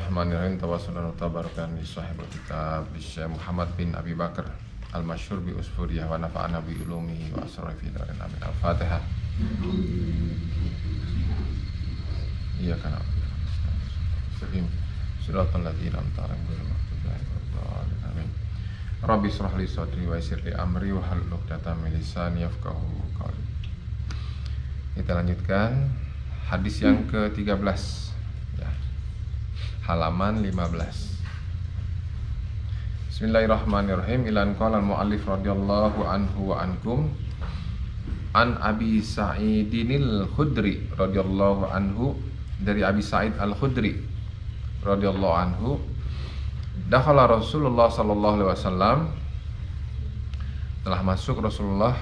Bismillahirrahmanirrahim. Tawassalan wa tabarakan li sahibul kitab Syekh Muhammad bin Abi Bakar al-masyhur bi usfuriyah wa nafa'ana bi ulumihi wa asrafi darin amin. Al-Fatihah. Iya kan. Astagfirullah. Siratal ladzina an'amta 'alaihim ghairil maghdubi 'alaihim waladdallin. Amin. Rabbi shrah li sadri wa yassir li amri wa hlul 'uqdatam min lisani yafqahu qawli. Kita lanjutkan hadis yang ke-13. Halaman 15. Bismillahirrahmanirrahim. Ilan qala al-muallif radhiyallahu anhu wa ankum an Abi Sa'idinil Khudri radhiyallahu anhu, dari Abi Sa'id Al-Khudri radhiyallahu anhu, dakhala Rasulullah sallallahu alaihi wasallam, telah masuk Rasulullah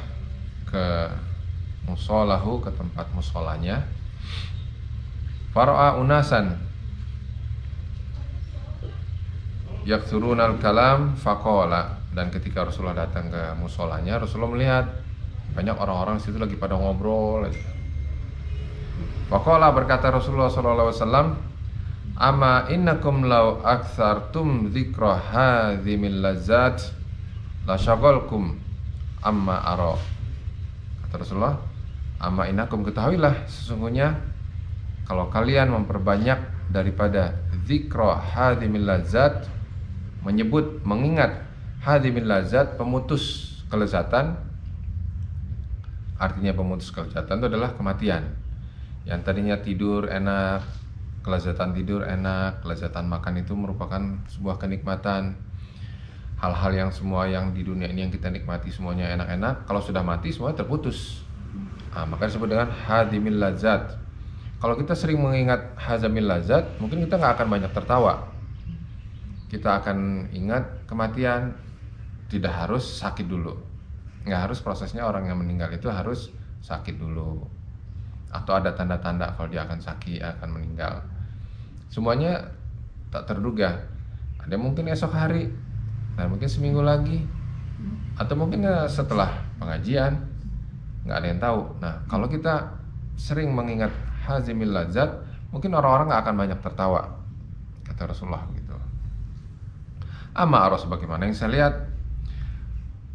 ke musolahu, ke tempat musolanya. Fara'a unasan yaksurunal kalam faqala, dan ketika Rasulullah datang ke musolanya, Rasulullah melihat banyak orang-orang situ lagi pada ngobrol aja. Faqala, berkata Rasulullah sallallahu alaihi wasallam, amma innakum law aktsartum dzikra hadzimil ladzat la syaghalkum amma ara. Kata Rasulullah, amma innakum, ketahuilah sesungguhnya kalau kalian memperbanyak daripada dzikra hadzimil ladzat, menyebut, mengingat hadimil lazat, pemutus kelezatan. Artinya pemutus kelezatan itu adalah kematian. Yang tadinya tidur enak, kelezatan tidur enak, kelezatan makan itu merupakan sebuah kenikmatan. Hal-hal yang semua yang di dunia ini yang kita nikmati semuanya enak-enak, kalau sudah mati semuanya terputus. Maka disebut dengan hadimil lazat. Kalau kita sering mengingat hadimil lazat, mungkin kita nggak akan banyak tertawa. Kita akan ingat kematian, tidak harus sakit dulu. Nggak harus prosesnya orang yang meninggal itu harus sakit dulu, atau ada tanda-tanda kalau dia akan sakit, akan meninggal. Semuanya tak terduga. Ada mungkin esok hari, dan mungkin seminggu lagi, atau mungkin setelah pengajian, nggak ada yang tahu. Nah, kalau kita sering mengingat hazimil lazat, mungkin orang-orang nggak akan banyak tertawa, kata Rasulullah gitu. Amma arah, sebagaimana yang saya lihat,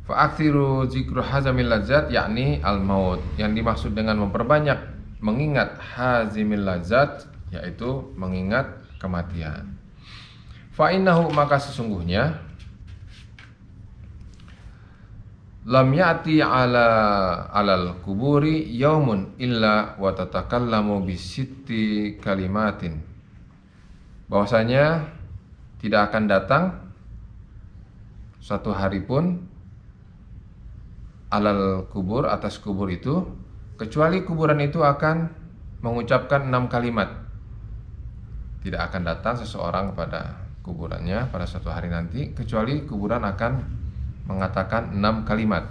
fa'akthiru zikru hazamil lazat, yakni al-maut. Yang dimaksud dengan memperbanyak mengingat hazimil lazat, yaitu mengingat kematian. Fa'innahu, maka sesungguhnya, lam ya'ti alal kuburi yaumun illa wa tatakallamu bisitti kalimatin. Bahwasanya tidak akan datang suatu hari pun alal kubur, atas kubur itu, kecuali kuburan itu akan mengucapkan 6 kalimat. Tidak akan datang seseorang kepada kuburannya pada suatu hari nanti, kecuali kuburan akan mengatakan 6 kalimat.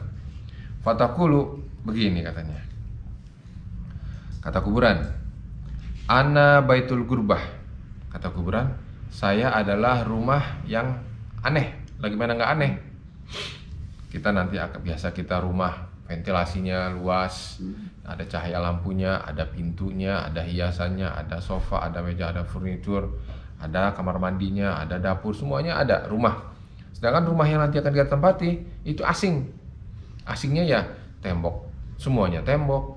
Fatakulu, begini katanya. Kata kuburan, ana baitul gurbah. Kata kuburan, saya adalah rumah yang aneh. Bagaimana nggak aneh? Kita nanti biasa kita rumah ventilasinya luas, ada cahaya lampunya, ada pintunya, ada hiasannya, ada sofa, ada meja, ada furnitur, ada kamar mandinya, ada dapur, semuanya ada rumah. Sedangkan rumah yang nanti akan kita tempati itu asing. Asingnya ya tembok, semuanya tembok,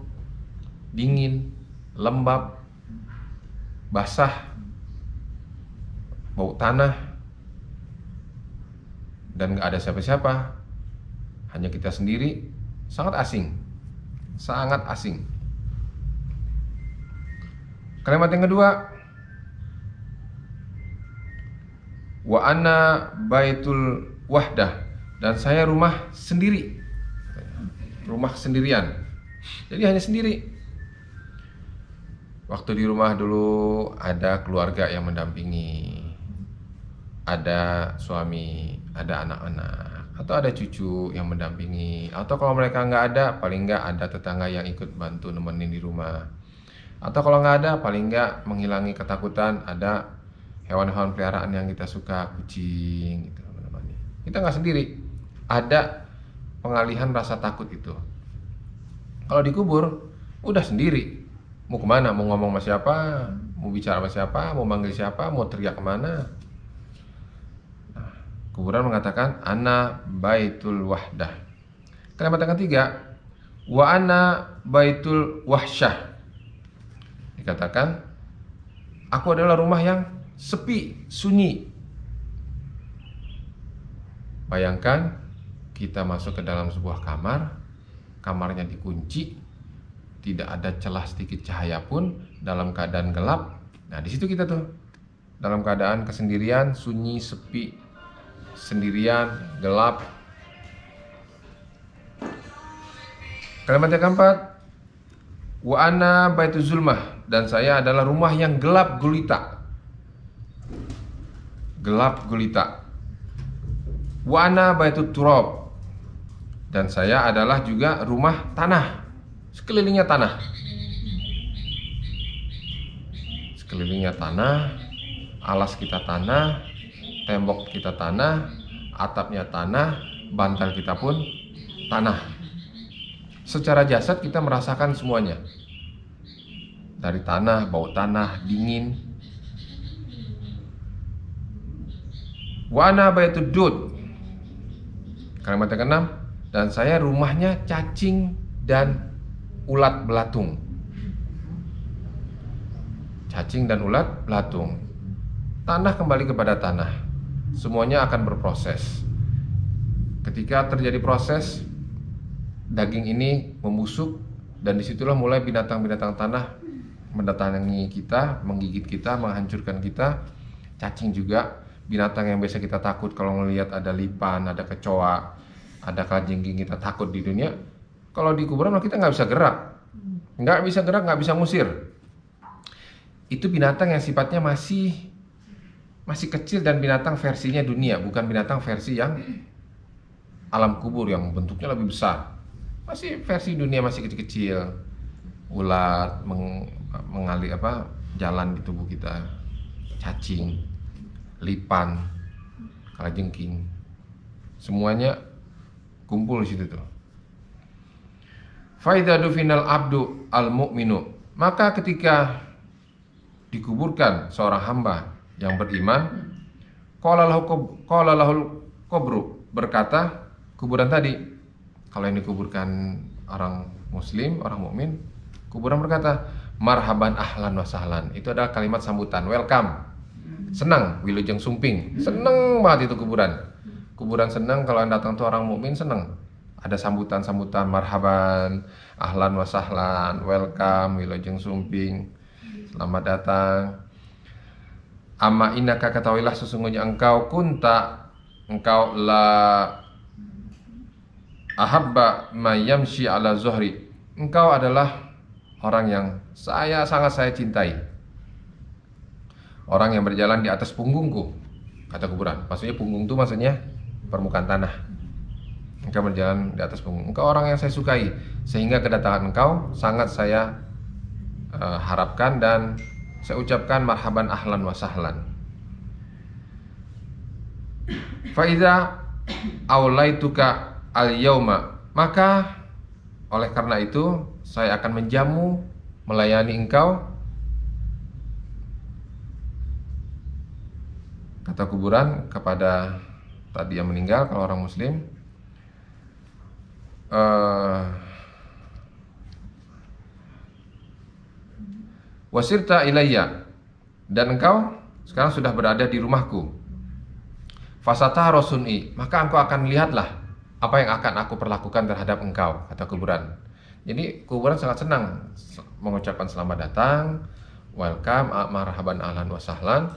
dingin, lembab, basah, bau tanah, dan gak ada siapa-siapa, hanya kita sendiri. Sangat asing, sangat asing. Kalimat yang kedua, wa ana baitul wahdah, dan saya rumah sendiri, rumah sendirian. Jadi hanya sendiri. Waktu di rumah dulu ada keluarga yang mendampingi, ada suami, ada anak-anak, atau ada cucu yang mendampingi, atau kalau mereka nggak ada, paling nggak ada tetangga yang ikut bantu nemenin di rumah, atau kalau nggak ada, paling nggak menghilangi ketakutan, ada hewan-hewan peliharaan yang kita suka, kucing gitu, menemani. Kita nggak sendiri, ada pengalihan rasa takut itu. Kalau dikubur, udah sendiri. Mau kemana? Mau ngomong sama siapa? mau bicara sama siapa, mau manggil siapa, mau teriak kemana. Nah, kuburan mengatakan ana baitul wahdah. Kalimat yang ketiga, wa ana baitul wahsyah. Dikatakan, aku adalah rumah yang sepi, sunyi. Bayangkan kita masuk ke dalam sebuah kamar, kamarnya dikunci, tidak ada celah sedikit cahaya pun, dalam keadaan gelap. Nah, di situ kita tuh dalam keadaan kesendirian, sunyi, sepi, sendirian, gelap. Kalimat yang keempat, wa ana baituz zulmah, dan saya adalah rumah yang gelap gulita. Gelap gulita. Wa ana baitut turab, dan saya adalah juga rumah tanah. Sekelilingnya tanah. Sekelilingnya tanah, alas kita tanah, tembok kita tanah, atapnya tanah, bantal kita pun tanah. Secara jasad kita merasakan semuanya. Dari tanah, bau tanah, dingin. Wa ana baitud dud. Kalimat yang keenam, dan saya rumahnya cacing dan ulat belatung. Cacing dan ulat belatung. Tanah kembali kepada tanah. Semuanya akan berproses. Ketika terjadi proses, daging ini membusuk, dan disitulah mulai binatang-binatang tanah mendatangi kita, menggigit kita, menghancurkan kita. Cacing juga, binatang yang biasa kita takut kalau melihat ada lipan, ada kecoa, ada kalajengking, kita takut di dunia. Kalau di kuburan kita nggak bisa gerak, nggak bisa ngusir. Itu binatang yang sifatnya masih kecil, dan binatang versinya dunia, bukan binatang versi yang alam kubur yang bentuknya lebih besar. Masih versi dunia, masih kecil-kecil. Ulat mengalir jalan di tubuh kita, cacing, lipan, kalajengking, semuanya kumpul di situ tuh. Faidadu final abdu al mu'minu, maka ketika dikuburkan seorang hamba yang beriman, qala lahul qabru, berkata kuburan tadi, kalau ini kuburkan orang muslim, orang mukmin, kuburan berkata marhaban ahlan wa sahlan. Itu adalah kalimat sambutan, welcome. Senang, wilujeng sumping. Seneng banget itu kuburan. Kuburan senang kalau yang datang tuh orang mukmin, senang. Ada sambutan-sambutan, marhaban, ahlan wa sahlan, welcome, wilujeng sumping, selamat datang. Amma innaka, ketahuilah sesungguhnya engkau engkau la ahabba mayamshi ala zuhri. Engkau adalah orang yang sangat saya cintai. Orang yang berjalan di atas punggungku, kata kuburan. Maksudnya punggung itu maksudnya permukaan tanah. Engkau berjalan di atas punggung. Engkau orang yang saya sukai, sehingga kedatangan engkau sangat saya harapkan, dan saya ucapkan marhaban ahlan wa sahlan. Fa idza aulaituka al-yauma, maka oleh karena itu saya akan menjamu, melayani engkau, kata kuburan kepada tadi yang meninggal, kalau orang muslim, wasirta ilayya, dan engkau sekarang sudah berada di rumahku. Fasata rosun'i, maka engkau akan melihatlah apa yang akan aku perlakukan terhadap engkau, kata kuburan. Jadi kuburan sangat senang mengucapkan selamat datang, welcome, marhaban ahlan wa sahlan,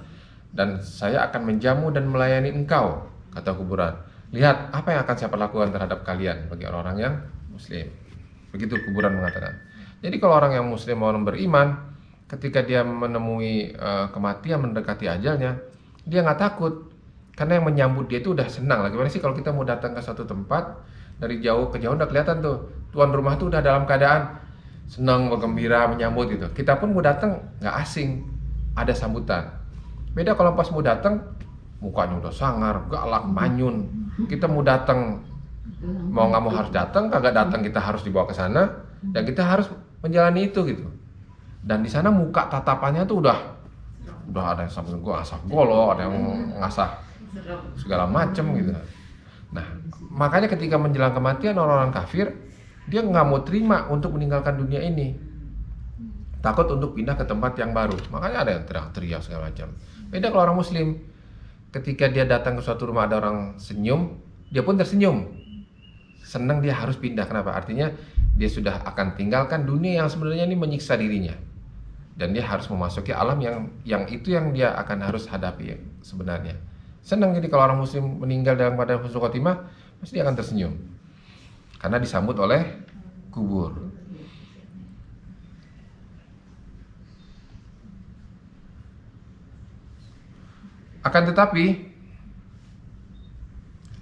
dan saya akan menjamu dan melayani engkau, kata kuburan. Lihat apa yang akan saya perlakukan terhadap kalian, bagi orang-orang yang muslim. Begitu kuburan mengatakan. Jadi kalau orang yang muslim, orang beriman, ketika dia menemui kematian, mendekati ajalnya, dia nggak takut, karena yang menyambut dia itu udah senang. Gimana sih kalau kita mau datang ke suatu tempat, dari jauh ke jauh udah kelihatan tuh tuan rumah tuh udah dalam keadaan senang, bergembira, menyambut gitu. Kita pun mau datang nggak asing, ada sambutan. Beda kalau pas mau datang, mukanya udah sangar, galak, manyun. Kita mau datang, mau nggak mau harus datang, kagak datang kita harus dibawa ke sana, dan kita harus menjalani itu gitu. Dan di sana muka tatapannya tuh udah udah ada yang sampai gua ngasah golok, ada yang ngasah segala macam gitu. Nah, makanya ketika menjelang kematian orang-orang kafir, dia nggak mau terima untuk meninggalkan dunia ini, takut untuk pindah ke tempat yang baru. Makanya ada yang teriak-teriak segala macam. Beda kalau orang muslim, ketika dia datang ke suatu rumah ada orang senyum, dia pun tersenyum, senang, dia harus pindah. Kenapa? Artinya dia sudah akan tinggalkan dunia yang sebenarnya ini menyiksa dirinya, dan dia harus memasuki alam yang itu yang dia akan harus hadapi sebenarnya. Senang. Jadi kalau orang muslim meninggal dalam keadaan husnul khotimah, pasti dia akan tersenyum karena disambut oleh kubur. Akan tetapi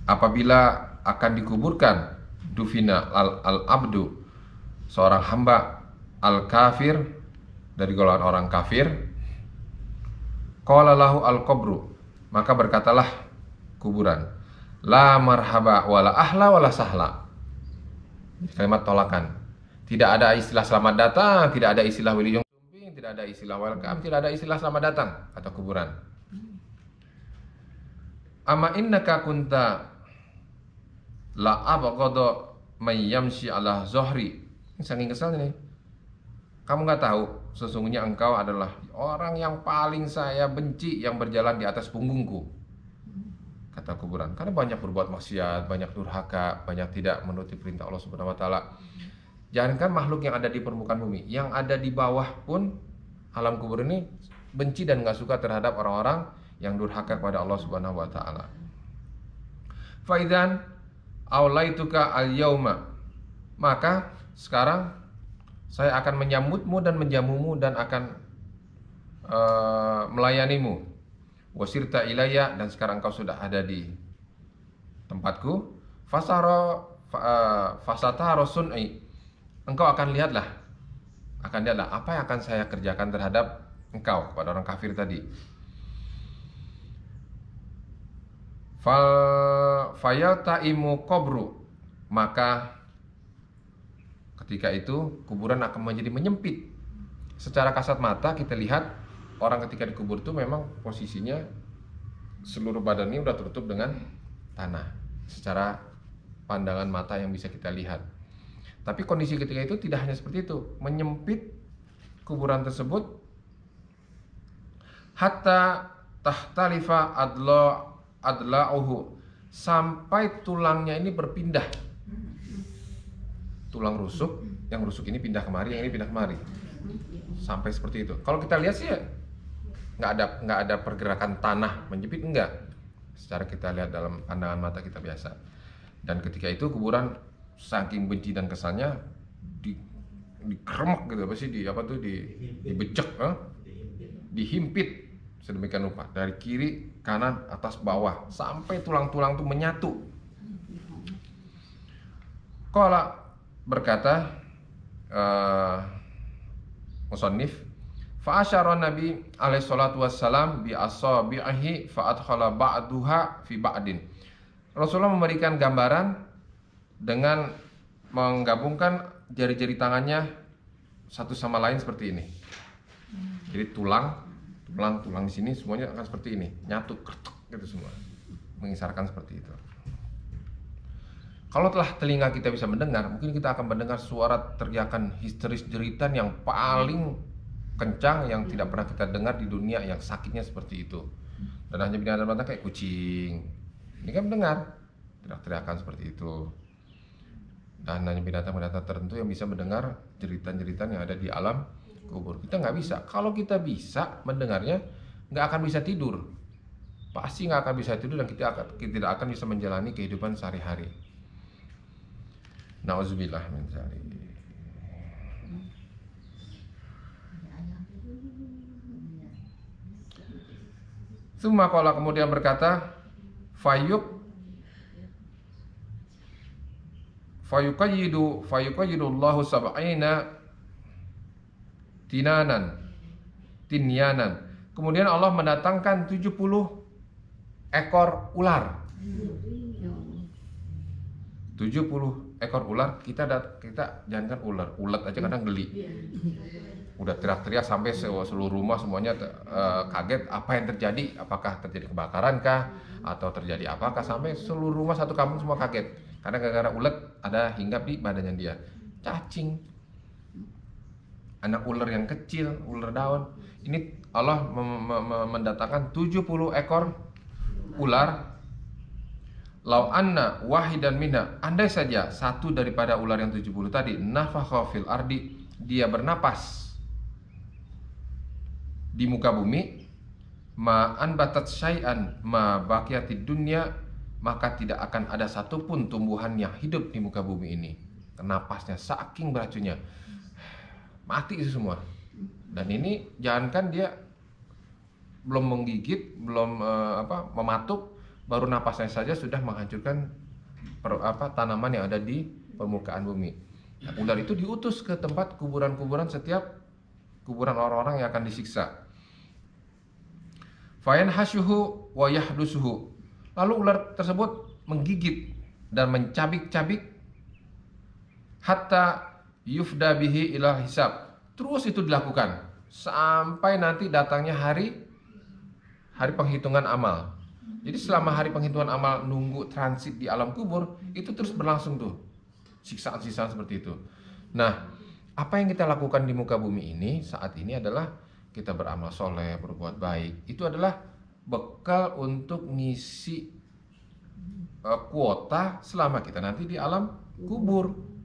apabila akan dikuburkan dufina al-abdu, seorang hamba al-kafir dari golongan orang kafir, qala lahu al-qabru, maka berkatalah kuburan, la marhaba wala ahla wala sahla. Kalimat tolakan. Tidak ada istilah selamat datang, tidak ada istilah wilujeng sumping, tidak ada istilah welcome, tidak ada istilah selamat datang atau kuburan. Ama innaka kunta la abghadu may yamshi ala zohri. Saking kesalnya nih. Kamu nggak tahu sesungguhnya engkau adalah orang yang paling saya benci yang berjalan di atas punggungku, kata kuburan. Karena banyak berbuat maksiat, banyak durhaka, banyak tidak menuruti perintah Allah Subhanahu wa taala. Jangankan makhluk yang ada di permukaan bumi, yang ada di bawah pun alam kubur ini benci dan nggak suka terhadap orang-orang yang durhaka kepada Allah Subhanahu wa taala. Faidan aulaituka al-yauma, maka sekarang saya akan menyambutmu dan menjamumu dan akan melayanimu. Wasirta ilayya, dan sekarang kau sudah ada di tempatku. Fasatara sun'i, engkau akan lihatlah apa yang akan saya kerjakan terhadap engkau, kepada orang kafir tadi. Fayaltaimu qabru, maka ketika itu kuburan akan menjadi menyempit. Secara kasat mata kita lihat orang ketika dikubur itu memang posisinya seluruh badannya udah tertutup dengan tanah, secara pandangan mata yang bisa kita lihat. Tapi kondisi ketika itu tidak hanya seperti itu, menyempit kuburan tersebut hatta tahtalifa adla'uhu, sampai tulangnya ini berpindah. Tulang rusuk, yang rusuk ini pindah kemari, yang ini pindah kemari, sampai seperti itu. Kalau kita lihat sih ya, nggak ada pergerakan tanah menjepit, enggak. Secara kita lihat dalam pandangan mata kita biasa. Dan ketika itu kuburan saking benci dan kesannya dikeremek gitu, apa sih, dibecek, dihimpit sedemikian rupa dari kiri, kanan, atas, bawah, sampai tulang-tulang itu menyatu. Qala, berkata musannif, fa asyara Nabi alaihi salatu wassalam bi asabihi fa adkhala ba'duha fi ba'din. Rasulullah memberikan gambaran dengan menggabungkan jari-jari tangannya satu sama lain seperti ini. Jadi tulang di sini semuanya akan seperti ini, nyatu kertuk gitu semua, mengisarkan seperti itu. Kalau telah telinga kita bisa mendengar, mungkin kita akan mendengar suara teriakan histeris jeritan yang paling kencang yang tidak pernah kita dengar di dunia, yang sakitnya seperti itu. Dan hanya binatang-binatang kayak kucing ini kan mendengar teriak-teriakan seperti itu. Dan hanya binatang-binatang tertentu yang bisa mendengar jeritan-jeritan yang ada di alam kubur. Kita nggak bisa. Kalau kita bisa mendengarnya, nggak akan bisa tidur. Pasti nggak akan bisa tidur, dan kita tidak akan bisa menjalani kehidupan sehari-hari. Nauzubillah min dzalik. Tsumma qala, kemudian berkata, fayuqayyidu Allahu sab'ina tinyanan. Kemudian Allah mendatangkan 70 ekor ular. 70 ekor ular, kita jangankan ular, ulet aja kadang geli. Udah teriak-teriak sampai seluruh rumah semuanya kaget apa yang terjadi, apakah terjadi kebakaran kah atau terjadi apakah, sampai seluruh rumah satu kampung semua kaget karena gara-gara ulet ada hinggap di badannya dia. Cacing, anak ular yang kecil, ular daun. Ini Allah mendatangkan 70 ekor ular. Lau anna wahidan minha, andai saja satu daripada ular yang 70 tadi, nafakha fil ardi, dia bernapas di muka bumi, ma anbatat syai'an ma baqiyatid dunya, maka tidak akan ada satupun tumbuhan yang hidup di muka bumi ini. Napasnya saking beracunnya, mati itu semua. Dan ini jangankan dia belum menggigit, belum mematuk, baru napasnya saja sudah menghancurkan tanaman yang ada di permukaan bumi. Nah, ular itu diutus ke tempat kuburan-kuburan, setiap kuburan orang-orang yang akan disiksa. Fayan hasyuhu wa yahdusuhu, lalu ular tersebut menggigit dan mencabik-cabik hatta yufda bihi ila hisab. Terus itu dilakukan sampai nanti datangnya hari penghitungan amal. Jadi selama hari penghitungan amal nunggu transit di alam kubur, itu terus berlangsung tuh siksaan-siksaan seperti itu. Nah, apa yang kita lakukan di muka bumi ini saat ini adalah kita beramal soleh, berbuat baik. Itu adalah bekal untuk ngisi kuota selama kita nanti di alam kubur.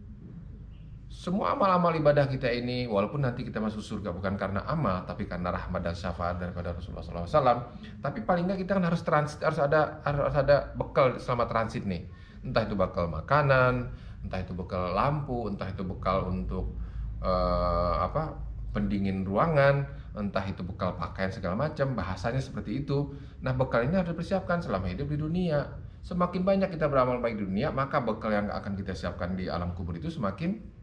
Semua amal-amal ibadah kita ini, walaupun nanti kita masuk surga bukan karena amal, tapi karena rahmat dan syafaat daripada Rasulullah SAW. Tapi paling nggak kita kan harus transit, harus ada bekal selama transit nih. Entah itu bekal makanan, entah itu bekal lampu, entah itu bekal untuk pendingin ruangan, entah itu bekal pakaian segala macam. Bahasanya seperti itu. Nah, bekal ini harus dipersiapkan selama hidup di dunia. Semakin banyak kita beramal baik di dunia, maka bekal yang akan kita siapkan di alam kubur itu semakin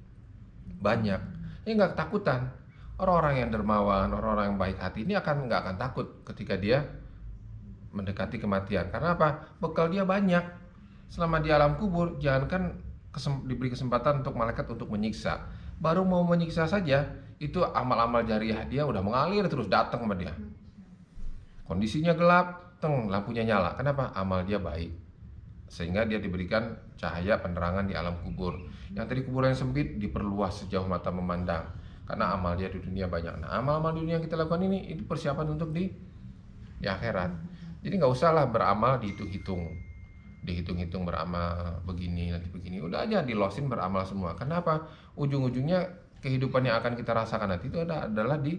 banyak. Ini nggak ketakutan. Orang-orang yang dermawan, orang-orang yang baik hati ini nggak akan takut ketika dia mendekati kematian. Karena apa? Bekal dia banyak. Selama di alam kubur, jangankan diberi kesempatan untuk malaikat untuk menyiksa, baru mau menyiksa saja itu amal-amal jariah dia udah mengalir terus datang sama dia. Kondisinya gelap, lampunya nyala. Kenapa? Amal dia baik, sehingga dia diberikan cahaya penerangan di alam kubur. Yang tadi kuburan yang sempit diperluas sejauh mata memandang, karena amal dia di dunia banyak. Nah, amal-amal dunia yang kita lakukan ini itu persiapan untuk di akhirat. Jadi nggak usahlah beramal dihitung-hitung beramal begini nanti begini. Udah aja dilosin beramal semua. Kenapa? Ujung-ujungnya kehidupan yang akan kita rasakan nanti itu adalah di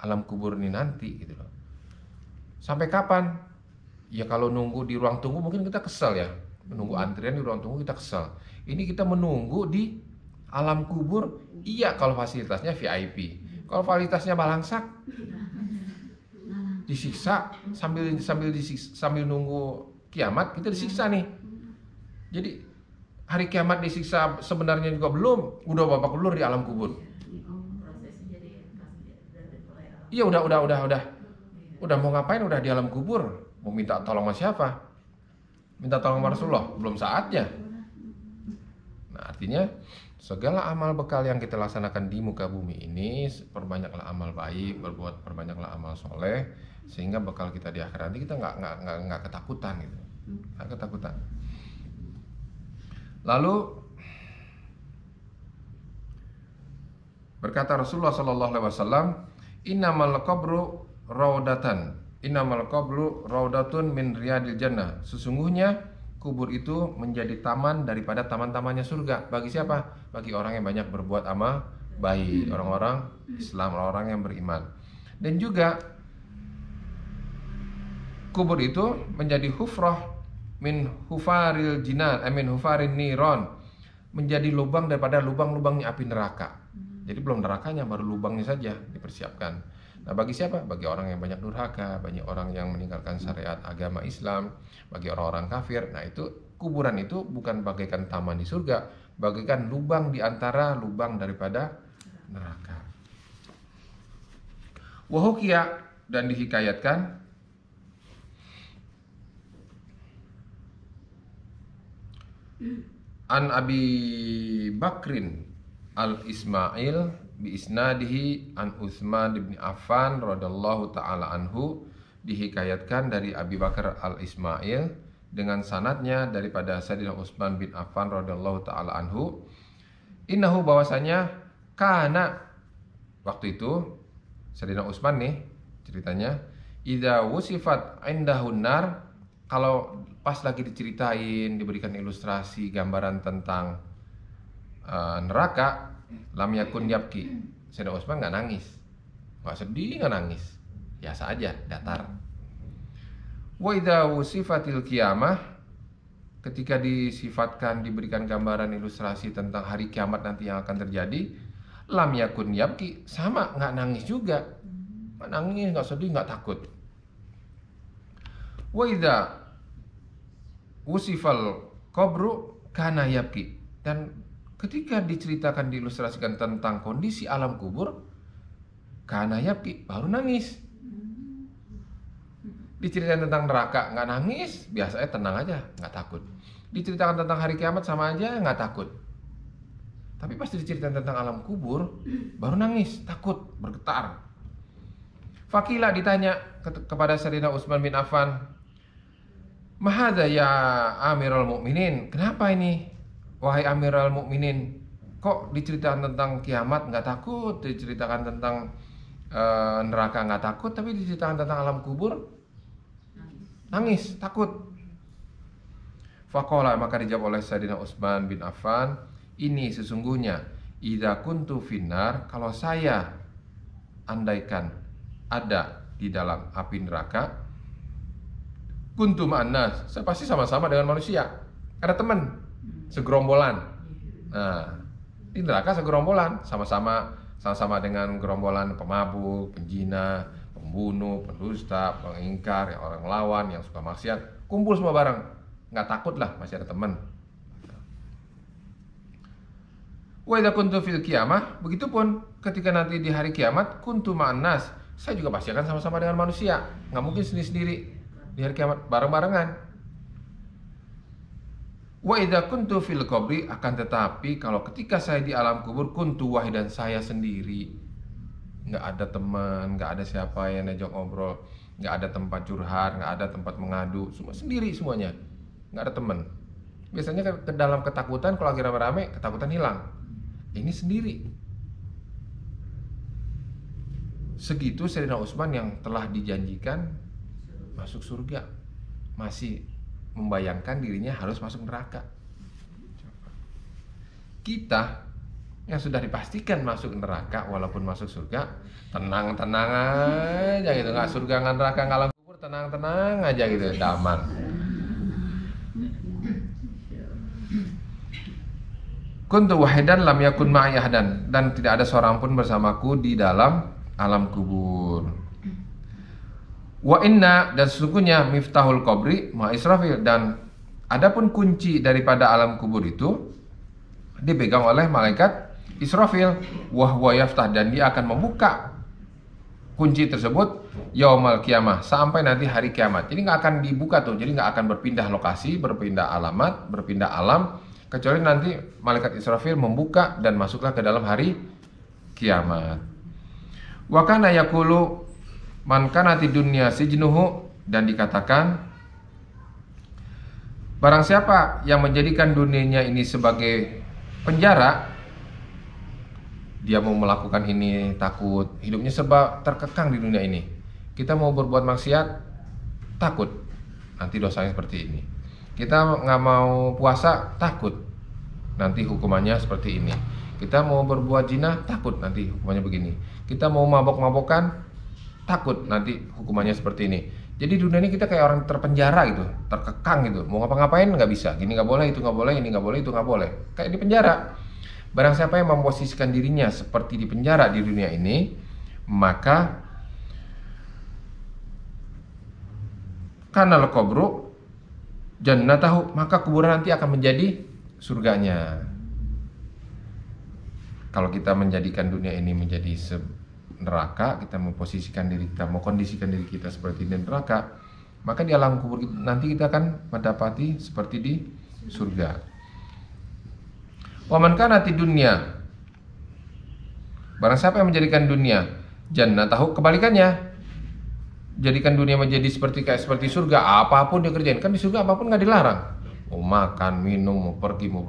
alam kubur ini nanti gitu loh. Sampai kapan? Ya kalau nunggu di ruang tunggu mungkin kita kesel ya. Menunggu antrian di ruang tunggu kita kesel. Ini kita menunggu di alam kubur, iya kalau fasilitasnya VIP. Kalau fasilitasnya balangsak, disiksa sambil nunggu kiamat, kita disiksa nih. Jadi hari kiamat disiksa sebenarnya juga belum, udah babak belur di alam kubur. Iya udah mau ngapain, udah di alam kubur, mau minta tolong sama siapa? Minta tolong sama Rasulullah, belum saatnya. Nah, artinya segala amal bekal yang kita laksanakan di muka bumi ini, perbanyaklah amal baik, perbanyaklah amal soleh, sehingga bekal kita di akhirat nanti kita nggak ketakutan gitu, nggak ketakutan. Lalu berkata Rasulullah SAW, innamal qabru raudatun min riyadil jannah. Sesungguhnya kubur itu menjadi taman daripada taman-tamannya surga. Bagi siapa? Bagi orang yang banyak berbuat amal baik, orang-orang Islam, orang-orang yang beriman. Dan juga kubur itu menjadi hufrah min hufaril jinan, min hufarin niron, menjadi lubang daripada lubang-lubangnya api neraka. Jadi belum nerakanya, baru lubangnya saja dipersiapkan. Nah, bagi siapa? Bagi orang yang banyak durhaka, bagi orang yang meninggalkan syariat agama Islam, bagi orang-orang kafir. Nah, itu kuburan itu bukan bagaikan taman di surga, bagaikan lubang di antara lubang daripada neraka. Wahukia, dan dihikayatkan An Abi Bakrin al-Ismail bi isnadihi an Utsman bin Affan radhiyallahu taala anhu, dihikayatkan dari Abi Bakar al-Ismail dengan sanadnya daripada Sayyidina Utsman bin Affan radhiyallahu taala anhu, innahu bahwasanya kana, waktu itu Sayyidina Utsman nih ceritanya, idza wusifat indahun nar, kalau pas lagi diceritain, diberikan ilustrasi gambaran tentang neraka, lam yakun yabki, Sayyidina Utsman nggak nangis, nggak sedih, nggak nangis, biasa aja, datar. Wa idza wusifatil qiyamah, ketika disifatkan, diberikan gambaran ilustrasi tentang hari kiamat nanti yang akan terjadi, lam yakun yabki, sama, nggak nangis juga, nggak nangis, nggak sedih, nggak takut. Wa idza wusifal qabru kana yabki, dan ketika diceritakan, diilustrasikan tentang kondisi alam kubur, kana yabki, baru nangis. Diceritakan tentang neraka nggak nangis, biasanya tenang aja, nggak takut. Diceritakan tentang hari kiamat sama aja, nggak takut. Tapi pas diceritakan tentang alam kubur, baru nangis, takut, bergetar. Fakila, ditanya kepada Sayyidina Utsman bin Affan, mahadza ya Amirul Mukminin, kenapa ini wahai Amirul Mukminin, kok diceritakan tentang kiamat nggak takut, diceritakan tentang neraka nggak takut, tapi diceritakan tentang alam kubur nangis, takut. Faqala, maka dijawab oleh Sayyidina Utsman bin Affan, ini sesungguhnya idza kuntu finnar, kalau saya andaikan ada di dalam api neraka, kuntu ma'annas, saya pasti sama-sama dengan manusia, ada teman segerombolan. Nah, di neraka segerombolan, sama-sama dengan gerombolan pemabuk, penjina, pembunuh, pendusta, pengingkar, orang lawan, yang suka maksiat, kumpul semua bareng, nggak takut lah, masih ada teman. Wa idza kuntu fil qiyamah, begitupun ketika nanti di hari kiamat, kuntu ma'annas, saya juga pasti akan sama-sama dengan manusia, nggak mungkin sendiri-sendiri di hari kiamat, bareng-barengan. Wa idza kuntu fil qabri, akan tetapi kalau ketika saya di alam kubur, kuntu wahidan, saya sendiri, nggak ada teman, nggak ada siapa yang ngajak ngobrol, nggak ada tempat curhat, nggak ada tempat mengadu, semua sendiri semuanya, nggak ada teman. Biasanya ke dalam ketakutan, kalau lagi rame-rame, ketakutan hilang. Ini sendiri. Segitu Sayyidina Utsman yang telah dijanjikan masuk surga, masih membayangkan dirinya harus masuk neraka. Kita yang sudah dipastikan masuk neraka, walaupun masuk surga, tenang-tenang aja gitu, nggak surga nggak neraka nggak alam kubur, tenang-tenang aja gitu, damai. Kuntu wahidan lam yakun ma'i ahadan, dan tidak ada seorang pun bersamaku di dalam alam kubur. Wa inna, dan sesungguhnya miftahul qabri ma Israfil, dan adapun kunci daripada alam kubur itu dipegang oleh malaikat Israfil, wa huwa yaftah, dan dia akan membuka kunci tersebut yaumal qiyamah, sampai nanti hari kiamat. Jadi nggak akan dibuka tuh, jadi nggak akan berpindah lokasi, berpindah alamat, berpindah alam, kecuali nanti malaikat Israfil membuka dan masuklah ke dalam hari kiamat. Wa kana yaqulu man kana di dunya sijnuhu, dan dikatakan barang siapa yang menjadikan dunianya ini sebagai penjara, dia mau melakukan ini takut, hidupnya serba terkekang di dunia ini. Kita mau berbuat maksiat, takut nanti dosanya seperti ini. Kita nggak mau puasa, takut nanti hukumannya seperti ini. Kita mau berbuat zina, takut nanti hukumannya begini. Kita mau mabok-mabokan, takut nanti hukumannya seperti ini. Jadi dunia ini kita kayak orang terpenjara gitu, terkekang gitu. Mau ngapa-ngapain nggak bisa, gini nggak boleh, itu nggak boleh, ini nggak boleh, itu nggak boleh. Kayak di penjara. Barang siapa yang memposisikan dirinya seperti di penjara di dunia ini, maka kanal kubru jannatahu, maka kuburan nanti akan menjadi surganya. Kalau kita menjadikan dunia ini menjadi neraka, kita memposisikan diri kita, mau kondisikan diri kita seperti di neraka, maka di alam kubur nanti kita akan mendapati seperti di surga. Wa man kana ti dunya, barang siapa yang menjadikan dunia jannatahu, kebalikannya, jadikan dunia menjadi seperti surga, apapun dia kerjain. Kan di surga apapun nggak dilarang. Mau makan, minum, mau pergi, mau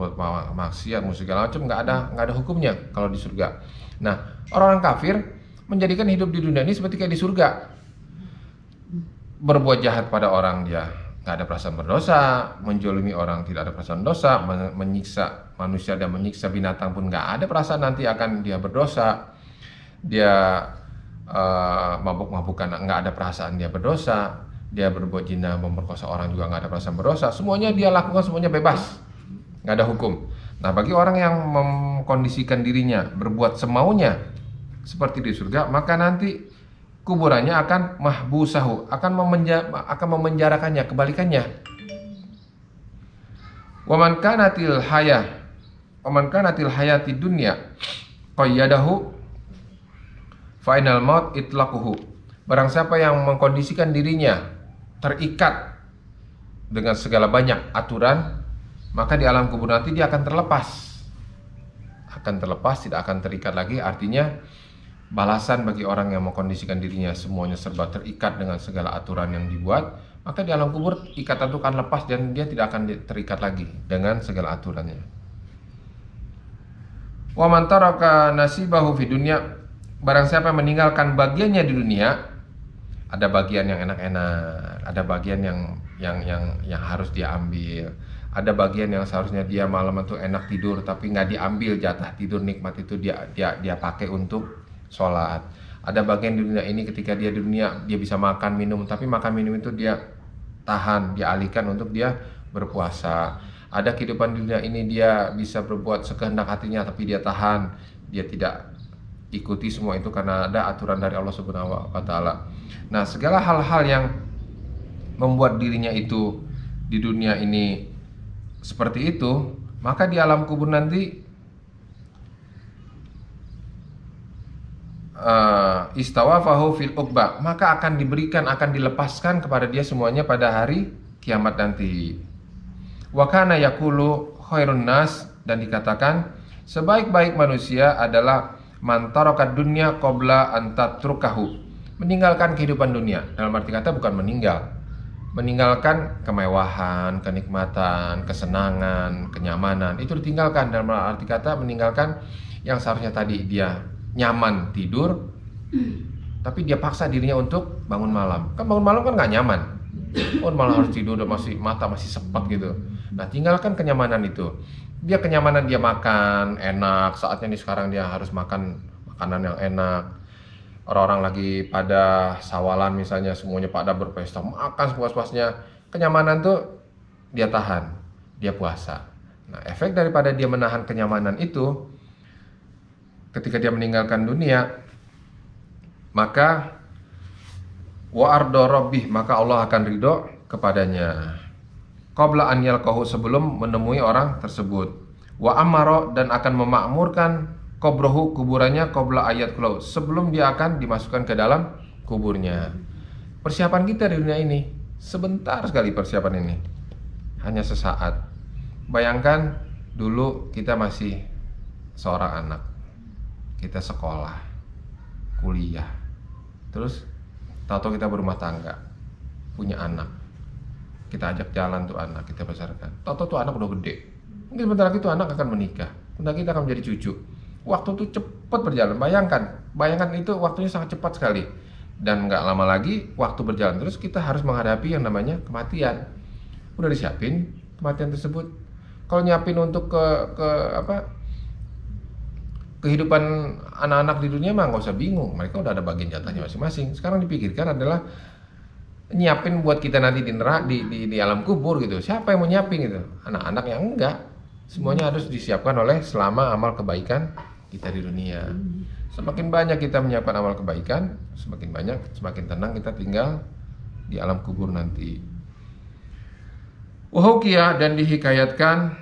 maksiat, mau segala macam, nggak ada hukumnya kalau di surga. Nah, orang-orang kafir menjadikan hidup di dunia ini seperti kayak di surga. Berbuat jahat pada orang, dia nggak ada perasaan berdosa, menjolimi orang tidak ada perasaan dosa, menyiksa manusia dan menyiksa binatang pun nggak ada perasaan nanti akan dia berdosa. Dia mabuk-mabukan, nggak ada perasaan dia berdosa. Dia berbuat zina, memperkosa orang juga nggak ada perasaan berdosa. Semuanya dia lakukan, semuanya bebas, nggak ada hukum. Nah, bagi orang yang mengkondisikan dirinya berbuat semaunya seperti di surga, maka nanti kuburannya akan mahbusahu, akan memenjarakannya, kebalikannya. Waman kanatil hayati dunya qayyadahu final maut itlaquhu. Barang siapa yang mengkondisikan dirinya terikat dengan segala banyak aturan, maka di alam kubur nanti dia akan terlepas, tidak akan terikat lagi. Artinya balasan bagi orang yang mengkondisikan dirinya semuanya serba terikat dengan segala aturan yang dibuat, maka di alam kubur ikatan itu akan lepas dan dia tidak akan terikat lagi dengan segala aturannya. Wa man taraka nasibahu fi dunya, barang siapa yang meninggalkan bagiannya di dunia, ada bagian yang enak-enak, ada bagian yang harus dia ambil, ada bagian yang seharusnya dia malam itu enak tidur tapi nggak diambil jatah tidur nikmat itu dia pakai untuk sholat. Ada bagian di dunia ini ketika dia di dunia dia bisa makan minum, tapi makan minum itu dia tahan, dia alihkan untuk dia berpuasa. Ada kehidupan di dunia ini dia bisa berbuat sekehendak hatinya, tapi dia tahan, dia tidak ikuti semua itu karena ada aturan dari Allah Subhanahu wa taala. Nah, segala hal-hal yang membuat dirinya itu di dunia ini seperti itu, maka di alam kubur nanti istawafahu fil uqba, maka akan diberikan, akan dilepaskan kepada dia semuanya pada hari kiamat nanti. Wa kana yaqulu khairun nas, dan dikatakan sebaik-baik manusia adalah man taraka dunya qabla an tatrukahu, meninggalkan kehidupan dunia. Dalam arti kata bukan meninggalkan kemewahan, kenikmatan, kesenangan, kenyamanan, itu ditinggalkan. Dalam arti kata meninggalkan yang seharusnya tadi dia nyaman tidur, tapi dia paksa dirinya untuk bangun malam. Kan bangun malam kan nggak nyaman, malah harus tidur, udah mata masih sepat gitu. Nah, tinggalkan kenyamanan itu. Dia kenyamanan dia makan enak, saatnya nih sekarang dia harus makan makanan yang enak. Orang-orang lagi pada sawalan misalnya, semuanya pada berpesta, makan sepuas-puasnya. Kenyamanan tuh dia tahan, dia puasa. Nah, efek daripada dia menahan kenyamanan itu, ketika dia meninggalkan dunia, maka wa ardo rabbih, maka Allah akan ridho kepadanya. Qabla an yalqahu, sebelum menemui orang tersebut. Wa amaro, dan akan memakmurkan qabrahu, kuburannya, qabla ayat kulau, sebelum dia akan dimasukkan ke dalam kuburnya. Persiapan kita di dunia ini sebentar sekali, persiapan ini hanya sesaat. Bayangkan dulu kita masih seorang anak, kita sekolah, kuliah, terus tahu-tahu kita berumah tangga, punya anak, kita ajak jalan tuh anak, kita besarkan. Tahu-tahu tuh anak udah gede, mungkin sebentar lagi tuh anak akan menikah, sebentar kita akan menjadi cucu. Waktu tuh cepat berjalan, bayangkan itu waktunya sangat cepat sekali. Dan nggak lama lagi waktu berjalan terus, kita harus menghadapi yang namanya kematian. Udah disiapin kematian tersebut. Kalau nyiapin untuk kehidupan anak-anak di dunia mah nggak usah bingung, mereka udah ada bagian jatahnya masing-masing. Sekarang dipikirkan adalah nyiapin buat kita nanti di alam kubur gitu. Siapa yang mau nyiapin gitu? Anak-anak yang enggak. Semuanya harus disiapkan oleh selama amal kebaikan kita di dunia. Semakin banyak kita menyiapkan amal kebaikan, semakin tenang kita tinggal di alam kubur nanti. Wahukia, dan dihikayatkan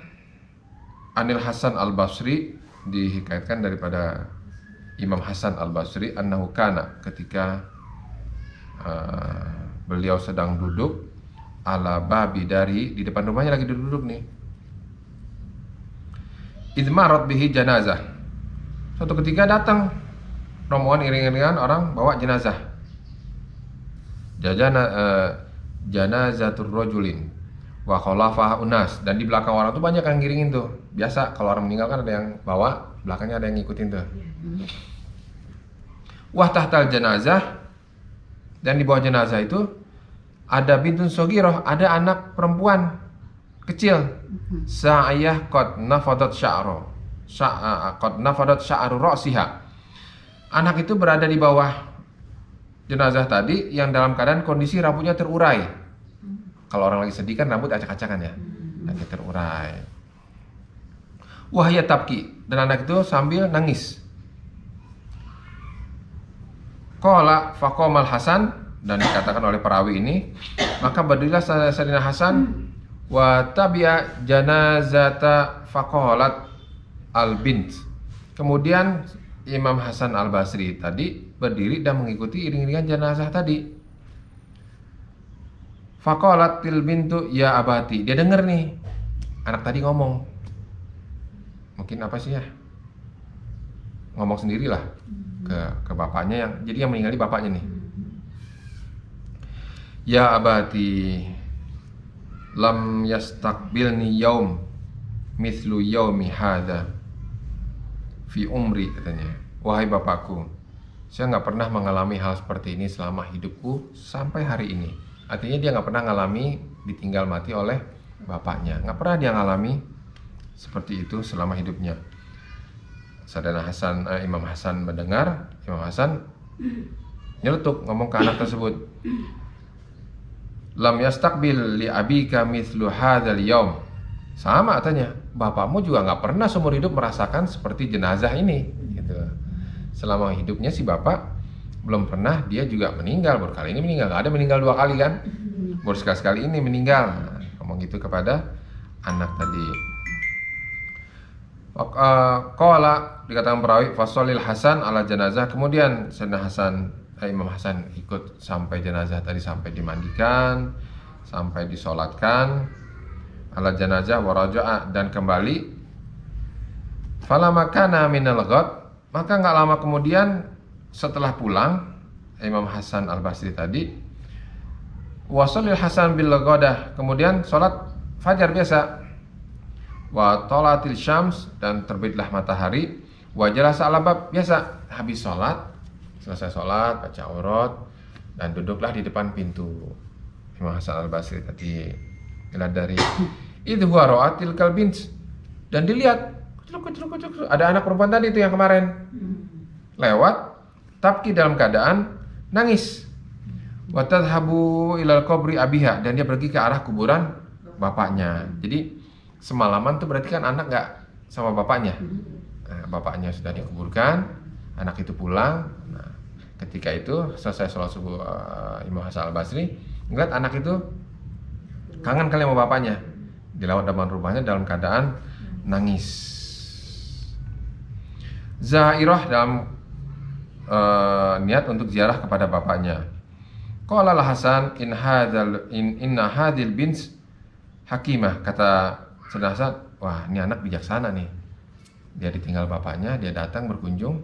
Anil Hasan Al-Basri, dihikayatkan daripada Imam Hasan Al-Basri, annahu kana, ketika beliau sedang duduk ala babi dari, di depan rumahnya lagi duduk nih. idmarat bihi janazah. Suatu ketika datang rombongan iring-iringan orang bawa jenazah. Janazatur rajulin wa khalafaha unas, dan di belakang orang tuh banyak yang ngiringin tuh. Biasa kalau orang meninggal kan ada yang bawa, belakangnya ada yang ngikutin tuh. Wa tahtal janazah, dan di bawah jenazah itu ada bintun sogiroh, ada anak perempuan kecil. Sa'ayah qad nafadat sya'ru ra'siha. Anak itu berada di bawah jenazah tadi yang dalam keadaan kondisi rambutnya terurai. Kalau orang lagi sedih kan rambut acak-acakan ya, lagi terurai. Wahya tabki, dan anak itu sambil nangis. Qala faqamal Hasan, dan dikatakan oleh perawi ini, maka berdirilah Sayyidina Hasan wa tabi'a janazata faqalat al-bint. Kemudian Imam Hasan al-Basri tadi berdiri dan mengikuti iring-iringan jenazah tadi. Faqalat til bintu ya abati. Dia dengar nih anak tadi ngomong. Mungkin apa sih ya? Ngomong sendirilah ke bapaknya, yang jadi yang meninggal bapaknya nih. Ya abati lam yastaqbilni yaum mithlu yaumi hadza fi umri, katanya. Wahai bapakku, saya nggak pernah mengalami hal seperti ini selama hidupku sampai hari ini. Artinya dia nggak pernah ngalami ditinggal mati oleh bapaknya, nggak pernah dia ngalami seperti itu selama hidupnya. Sayyidina Hasan, Imam Hasan mendengar, Imam Hasan nyeletuk ngomong ke anak tersebut, lam yastaqbil li abika mithlu hadzal yaum. Sama katanya, bapakmu juga nggak pernah seumur hidup merasakan seperti jenazah ini gitu. Selama hidupnya si bapak belum pernah dia juga meninggal. Baru kali ini meninggal, nggak ada meninggal dua kali kan, baru sekali ini meninggal. Ngomong gitu kepada anak tadi. Qala, dikatakan perawi, fasolil Hasan ala jenazah. Kemudian Sayyidina Hasan, Imam Hasan ikut sampai jenazah tadi, sampai dimandikan, sampai disolatkan ala jenazah waraja'a, dan kembali. Falamma kana minal ghad, maka nggak lama kemudian setelah pulang Imam Hasan al-Basri tadi, wasolil Hasan bil ghadah, kemudian sholat fajar biasa. Wa talatil syams, dan terbitlah matahari. Wa jalasa ala bab, biasa habis sholat, selesai sholat baca aurat dan duduklah di depan pintu. Imam Hasan al-Basri tadi dilihat dari idh huwa ra'atil kalbin, dan dilihat ada anak perempuan tadi itu yang kemarin lewat, tabki, dalam keadaan nangis. Wa tadhhabu ilal qabri abiha, dan dia pergi ke arah kuburan bapaknya. Jadi semalaman tuh berarti kan anak nggak sama bapaknya. Nah, bapaknya sudah dikuburkan, anak itu pulang. Nah, ketika itu selesai sholat subuh, Imam Hasan al-Basri ngeliat anak itu kangen kali sama bapaknya, dilawat depan rumahnya dalam keadaan nangis. Zairah, dalam niat untuk ziarah kepada bapaknya. Qala Hasan inna hadil bint hakimah, kata Sayyidina Hasan, wah ini anak bijaksana nih. Dia ditinggal bapaknya, dia datang berkunjung,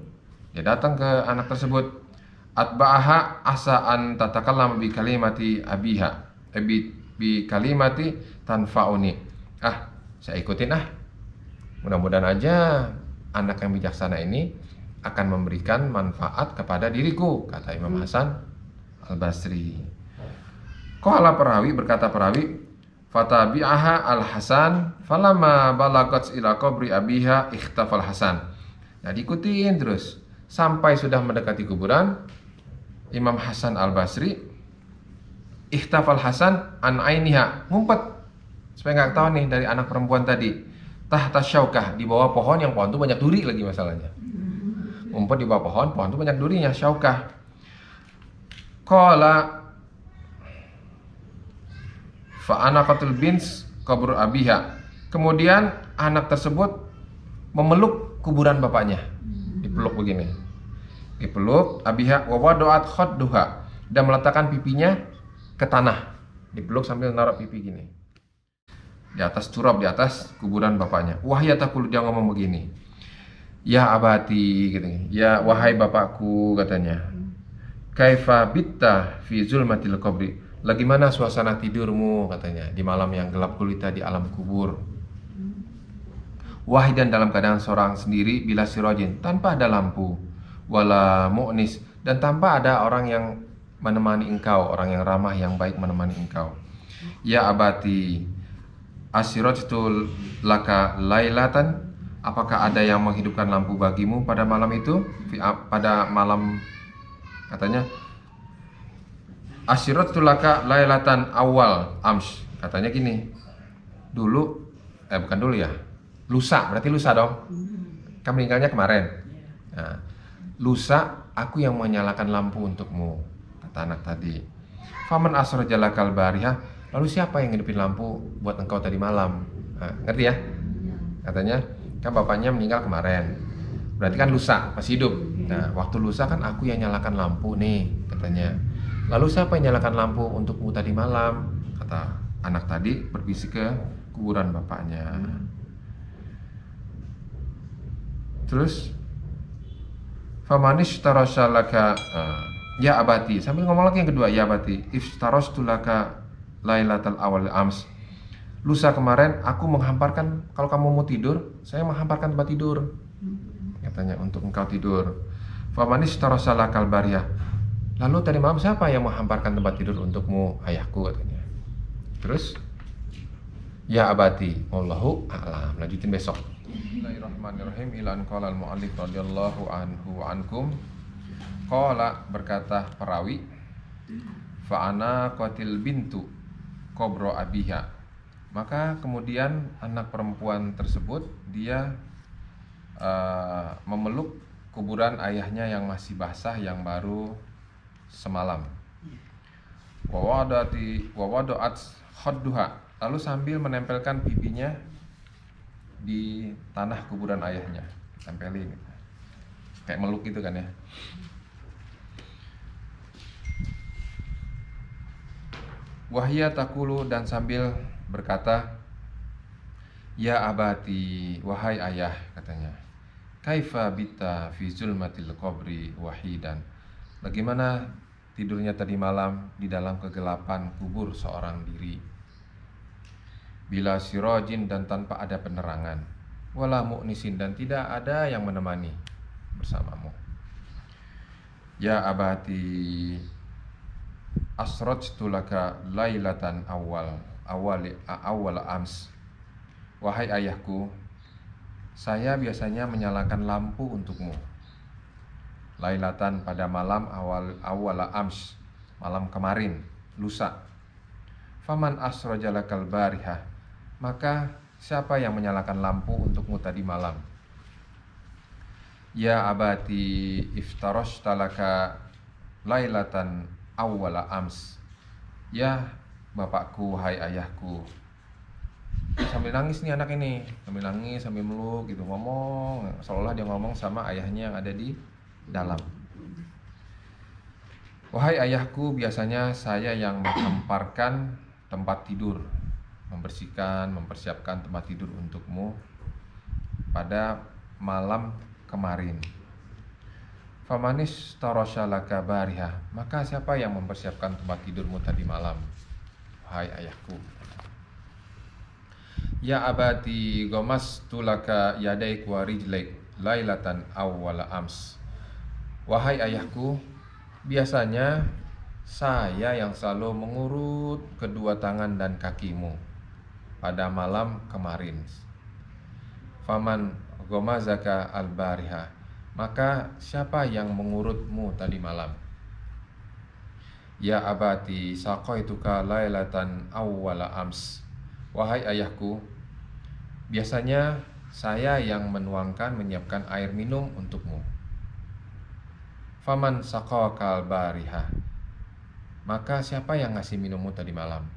dia datang ke anak tersebut. Atba'aha asa an tatakallama bi kalimati abiha, bi kalimati tanfa'uni. Saya ikutin mudah-mudahan aja anak yang bijaksana ini akan memberikan manfaat kepada diriku, kata Imam Hasan al-Basri. Qala perawi, berkata perawi, fatabi'aha al-Hasan falamma balagat ila qabri abiha ikhtafal Hasan. Nah, diikutin terus sampai sudah mendekati kuburan Imam Hasan al-Basri. Ikhtafal Hasan an ainiha, ngumpet supaya nggak tahu nih dari anak perempuan tadi. Tahta syaukah, di bawah pohon, yang pohon tuh banyak duri lagi masalahnya. Ngumpet di bawah pohon, pohon tuh banyak durinya, syaukah. Qala fa'anaqatul bins qabr abiha. Kemudian anak tersebut memeluk kuburan bapaknya. Dipeluk begini. Dipeluk abiha wa wadu'at khadduha, dan meletakkan pipinya ke tanah. Dipeluk sambil naruh pipi gini. di atas turab, di atas kuburan bapaknya. Wahya taqulu, dia ngomong begini. Ya abati, gitu. Ya wahai bapakku, katanya. Kaifa bitta fi zulmatil qabri. Lagi mana suasana tidurmu, katanya, di malam yang gelap gulita di alam kubur. Wahidan, dalam keadaan seorang sendiri, bila sirojin, tanpa ada lampu, wala mu'nis, dan tanpa ada orang yang menemani engkau, orang yang ramah, yang baik menemani engkau. Ya abati, asirajtul laka lailatan, apakah ada yang menghidupkan lampu bagimu pada malam itu? Pada malam, katanya, asirajtul laka lailatan awal ams, katanya gini, dulu, bukan dulu ya, lusa, berarti lusa dong, kan meninggalnya kemarin. Nah, lusa aku yang menyalakan lampu untukmu, kata anak tadi. Faman asrajalakal barihah, lalu siapa yang ngidupin lampu buat engkau tadi malam? Nah, ngerti ya? Katanya, kan bapaknya meninggal kemarin, berarti kan lusa, masih hidup. Nah, waktu lusa kan aku yang nyalakan lampu nih, katanya. Lalu siapa yang nyalakan lampu untukmu tadi malam? Kata anak tadi berbisik ke kuburan bapaknya. Terus famanish tarasalaka, ya abati, sambil ngomong lagi yang kedua, ya abati, iftarostu laka lailatal awal ams, lusa kemarin aku menghamparkan, kalau kamu mau tidur, saya menghamparkan tempat tidur, katanya, untuk engkau tidur. Famanish tarasalakal bariyah, lalu tadi malam siapa yang menghamparkan tempat tidur untukmu, ayahku, katanya. Terus ya abati, wallahu a'lam, lanjutin besok. Bismillahirrahmanirrahim. Ilan qala al-mu'allif radhiyallahu anhu wa ankum. Qala, berkata perawi, fa'ana qatil bintu qabro abiha, maka kemudian anak perempuan tersebut dia memeluk kuburan ayahnya yang masih basah, yang baru semalam. Wa wada'at khadduha, lalu sambil menempelkan pipinya di tanah kuburan ayahnya, tempelin kayak meluk gitu kan ya. Wahya taqulu, dan sambil berkata, ya abati, wahai ayah, katanya, kaifa bita fi zulmatil qabri wahidan, bagaimana tidurnya tadi malam di dalam kegelapan kubur seorang diri, bila sirojin, dan tanpa ada penerangan, wala mu'nisin, dan tidak ada yang menemani bersamamu. Ya abati, asrajtu laka lailatan awal ams, wahai ayahku, saya biasanya menyalakan lampu untukmu, lailatan, pada malam awal ams, malam kemarin, lusa. Faman asrajalakal barihah, maka siapa yang menyalakan lampu untukmu tadi malam? Ya abati, iftarosh talaka lailatan awwala ams, ya bapakku, hai ayahku. Sambil nangis nih anak ini, sambil nangis, sambil meluk gitu, ngomong seolah dia ngomong sama ayahnya yang ada di dalam. Wahai ayahku, biasanya saya yang menghamparkan tempat tidur, membersihkan, mempersiapkan tempat tidur untukmu pada malam kemarin. Famanis tarashalaka bariha, maka siapa yang mempersiapkan tempat tidurmu tadi malam, wahai ayahku? Ya abati, gomastu laka yadaik wa rijlaik lailatan awwala ams, wahai ayahku, biasanya saya yang selalu mengurut kedua tangan dan kakimu pada malam kemarin. Faman gomazaka al-bariha, maka siapa yang mengurutmu tadi malam? Ya abati, saqaituka lailatan awwala ams, wahai ayahku, biasanya saya yang menuangkan, menyiapkan air minum untukmu. Faman saqakal bariha, maka siapa yang ngasih minummu tadi malam?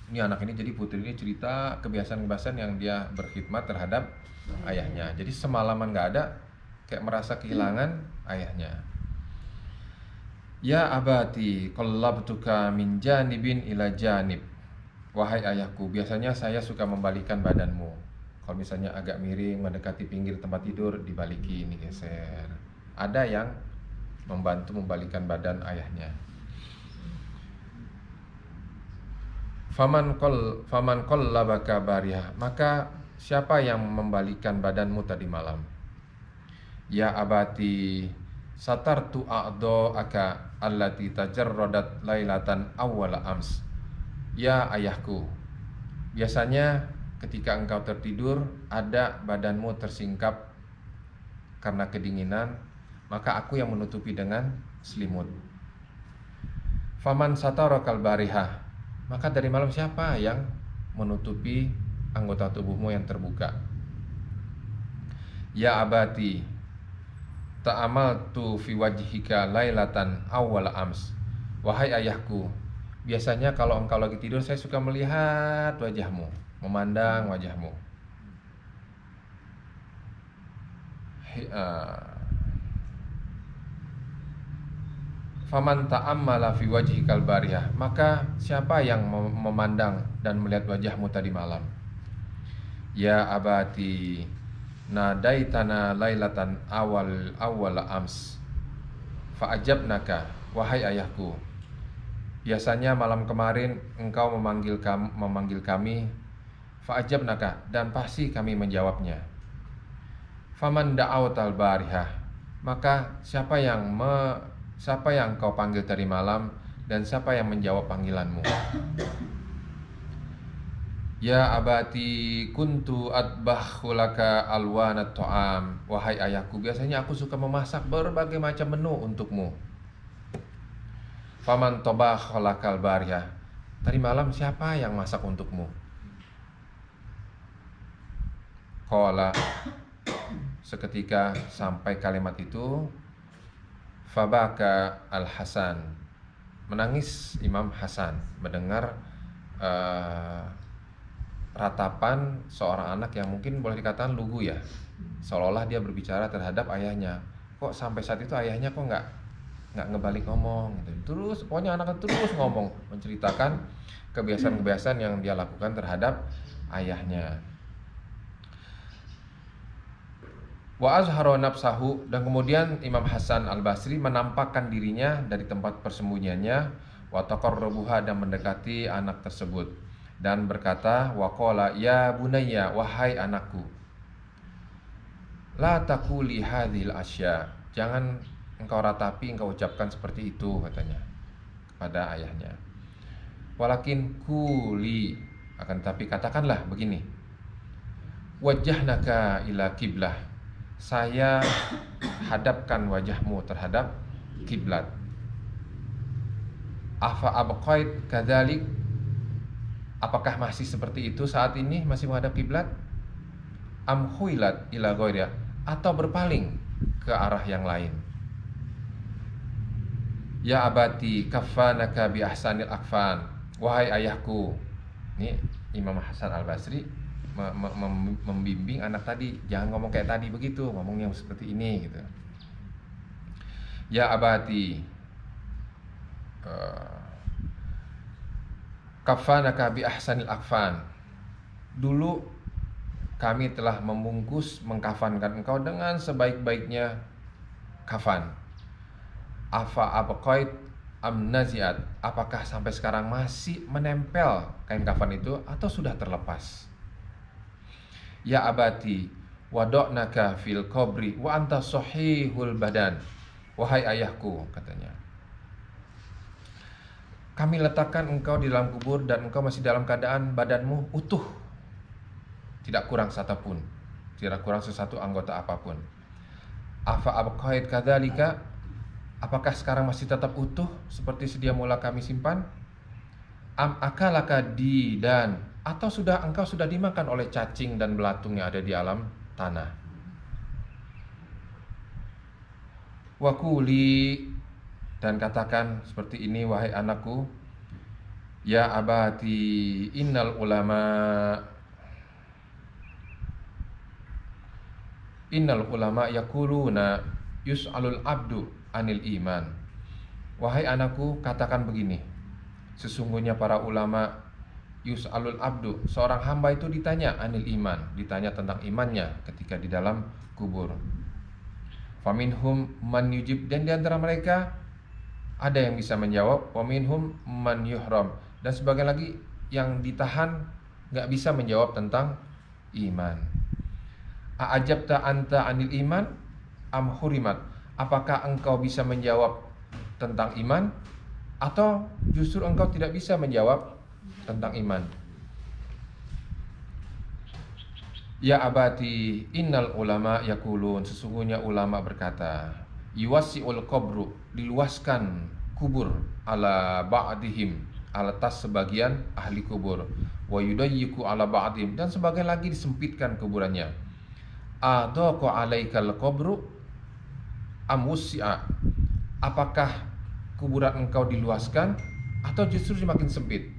Ini anak ini, jadi putri ini cerita kebiasaan-kebiasaan yang dia berkhidmat terhadap ayahnya. Jadi semalaman gak ada, kayak merasa kehilangan ayahnya. Ya abati, qallabtuka min janibin ila janib, wahai ayahku, biasanya saya suka membalikan badanmu. Kalau misalnya agak miring mendekati pinggir tempat tidur, dibalikin, digeser. Ada yang membantu membalikan badan ayahnya. Faman qallabaka bariha, maka siapa yang membalikan badanmu tadi malam? Ya abati, satartu a'dha'aka allati tajarradat lailatan awwala ams. Ya ayahku, biasanya ketika engkau tertidur ada badanmu tersingkap karena kedinginan, maka aku yang menutupi dengan selimut. Faman satarakal bariha, maka dari malam siapa yang menutupi anggota tubuhmu yang terbuka? Ya abati, ta'amaltu fi wajhika lailatan awwala ams. Wahai ayahku, biasanya kalau engkau lagi tidur saya suka melihat wajahmu, memandang wajahmu. Faman ta'ammala fi wajhikal bariyah, maka siapa yang memandang dan melihat wajahmu tadi malam? Ya abati, nadaitana lailatan awal ams fa'ajabnaka. Wahai ayahku, biasanya malam kemarin engkau memanggil kami, fa'ajabnaka, dan pasti kami menjawabnya. Faman da'autal barihah, maka siapa yang kau panggil tadi malam dan siapa yang menjawab panggilanmu? Ya abati, kuntu atbahu laka alwanat ta'am. Wahai ayahku, biasanya aku suka memasak berbagai macam menu untukmu. Faman tabakha lakal bariyah, tadi malam siapa yang masak untukmu? Qala, seketika sampai kalimat itu, fabaka al-Hasan, menangis Imam Hasan mendengar ratapan seorang anak yang mungkin boleh dikatakan lugu ya, seolah-olah dia berbicara terhadap ayahnya. Kok sampai saat itu ayahnya kok nggak ngebalik ngomong gitu. Terus pokoknya anaknya terus ngomong, menceritakan kebiasaan-kebiasaan yang dia lakukan terhadap ayahnya. Wa azhara nafsahu, dan kemudian Imam Hasan Al-Basri menampakkan dirinya dari tempat persembunyiannya, wa taqarrabuha, dan mendekati anak tersebut dan berkata, wa qala ya bunayya, wahai anakku, la taquli hadhil asya, jangan engkau ratapi, engkau ucapkan seperti itu, katanya kepada ayahnya. Walakin kuli, akan tapi katakanlah begini, wajjahnaka ila kiblah, saya hadapkan wajahmu terhadap kiblat. Afa abqait kadzalik, apakah masih seperti itu saat ini, masih menghadap kiblat? Am khuilat ila ghairiha, atau berpaling ke arah yang lain? Ya abati, kafanaka bi ahsanil akfan, wahai ayahku. Ini Imam Hasan Al-Basri membimbing anak tadi, jangan ngomong kayak tadi begitu, ngomong yang seperti ini gitu. Ya abati, kafanaka bi ahsanil akfan, dulu kami telah membungkus, mengkafankan engkau dengan sebaik-baiknya kafan. Afa abqait am naziat, apakah sampai sekarang masih menempel kain kafan itu atau sudah terlepas? Ya abati, wada'naka fil qabri wa anta sahihul badan, wahai ayahku, katanya, kami letakkan engkau di dalam kubur dan engkau masih dalam keadaan badanmu utuh, tidak kurang satupun, tidak kurang sesuatu anggota apapun. Afa abqait kadzalika, apakah sekarang masih tetap utuh seperti sedia mula kami simpan? Am akalaka didan, atau engkau sudah dimakan oleh cacing dan belatung yang ada di alam tanah? Wakuli, dan katakan seperti ini, wahai anakku, ya abati, innal ulama yaquluna yus'alul abdu anil iman. Wahai anakku, katakan begini, sesungguhnya para ulama yus'alul abdu, seorang hamba itu ditanya anil iman, ditanya tentang imannya ketika di dalam kubur. Faminhum man yujib, dan di antara mereka ada yang bisa menjawab. Waminhum man yuhram, dan sebagian lagi yang ditahan nggak bisa menjawab tentang iman. A'ajabta anta anil iman am hurimat, apakah engkau bisa menjawab tentang iman atau justru engkau tidak bisa menjawab tentang iman? Ya abati innal ulama yakulun, sesungguhnya ulama berkata, yuwasi'ul qabru, diluaskan kubur, ala ba'dihim, atas sebagian ahli kubur, wa yudayyiku ala ba'dihim, dan sebagian lagi disempitkan kuburannya. Adaqa alaikal qabru amusya, apakah kuburan engkau diluaskan atau justru semakin sempit?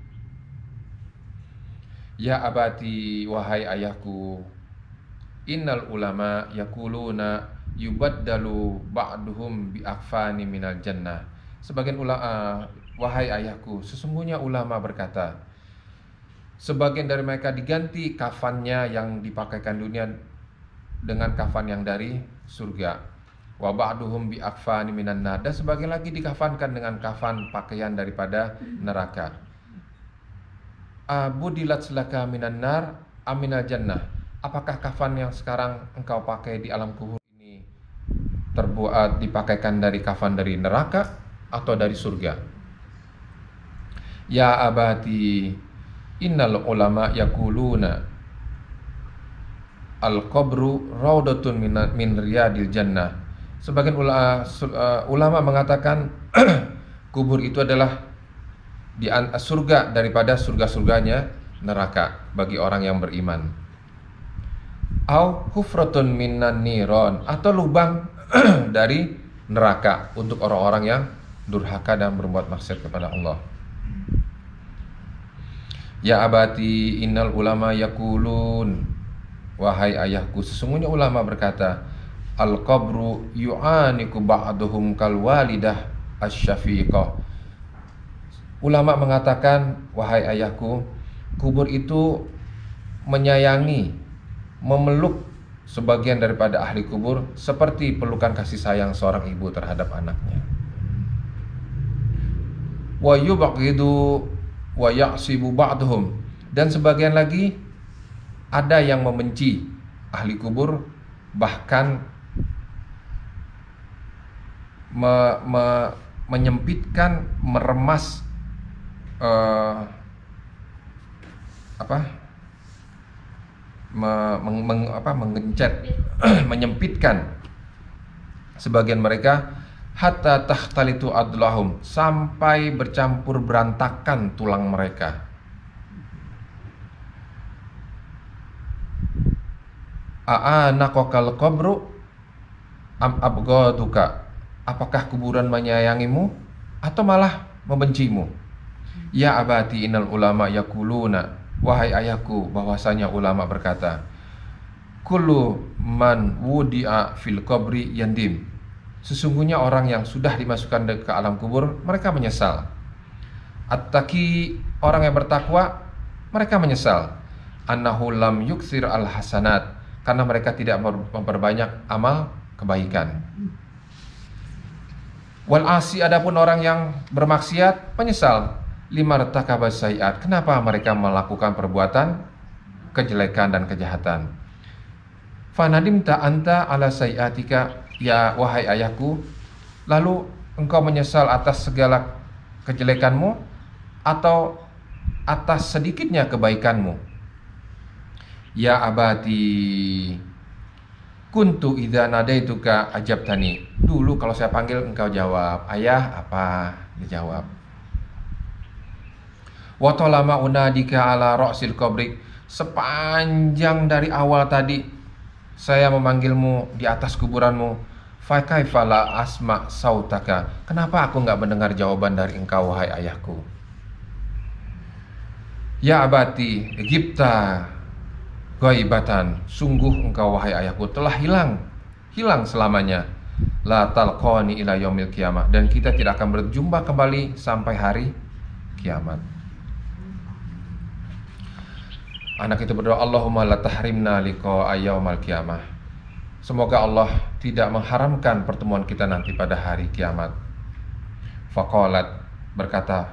Ya abati, wahai ayahku, innal ulama yakuluna yubaddalu ba'duhum bi akfani minal jannah. Sebagian ulama, wahai ayahku, sesungguhnya ulama berkata, sebagian dari mereka diganti kafannya yang dipakaikan dunia dengan kafan yang dari surga. Wa ba'duhum bi akfani minan nar, dan sebagian lagi dikafankan dengan kafan pakaian daripada neraka. Budilat selaka minan nar aminal jannah, apakah kafan yang sekarang engkau pakai di alam kubur ini terbuat dipakaikan dari kafan dari neraka atau dari surga? Ya abati innal ulama yakuluna al-qabru raudatun min riyadil jannah. Sebagian ulama mengatakan kubur itu adalah di surga daripada surga-surganya neraka bagi orang yang beriman. Au hufratun minan niron, atau lubang dari neraka untuk orang-orang yang durhaka dan berbuat maksiat kepada Allah. Ya abati innal ulama yakulun, wahai ayahku, sesungguhnya ulama berkata, al qabru yu'aniku ba'duhum kal walidah asyafiqah. Ulama mengatakan, wahai ayahku, kubur itu menyayangi, memeluk sebagian daripada ahli kubur seperti pelukan kasih sayang seorang ibu terhadap anaknya. Wa yubghidu wa ya'sibu ba'dhum, dan sebagian lagi ada yang membenci ahli kubur, bahkan menyempitkan, meremas, mengencet, menyempitkan sebagian mereka, hatta tahtalitu adlahum, sampai bercampur berantakan tulang mereka. A'anaqal qabru am abghaduka, apakah kuburan menyayangimu atau malah membencimu? Ya abati innal ulama yakuluna, wahai ayahku, bahwasanya ulama berkata, kullu man wudi'a fil qabri yandim, sesungguhnya orang yang sudah dimasukkan ke alam kubur mereka menyesal. At-taqi, orang yang bertakwa, mereka menyesal. Annahu lam yukthir al hasanat, karena mereka tidak memperbanyak amal kebaikan. Wal asi, adapun orang yang bermaksiat menyesal. Limartakaba sayiat, kenapa mereka melakukan perbuatan kejelekan dan kejahatan. Fanadimta anta ala sayiatika, ya wahai ayahku, lalu engkau menyesal atas segala kejelekanmu atau atas sedikitnya kebaikanmu? Ya abati kuntu idza nadaituka ajabtani, dulu kalau saya panggil engkau jawab. Ayah, apa? Dijawab. Wa talama unadika ala ra'sil qabrik, sepanjang dari awal tadi saya memanggilmu di atas kuburanmu. Fa kaifa la asma sautaka, kenapa aku enggak mendengar jawaban dari engkau wahai ayahku? Ya abati gibta ghaibatan, sungguh engkau wahai ayahku telah hilang selamanya. La talqani ila yaumil qiyamah, dan kita tidak akan berjumpa kembali sampai hari kiamat. Anak itu berdoa, Allahumma la tahrimna liqa yaumal qiyamah. Semoga Allah tidak mengharamkan pertemuan kita nanti pada hari kiamat. Faqalat, berkata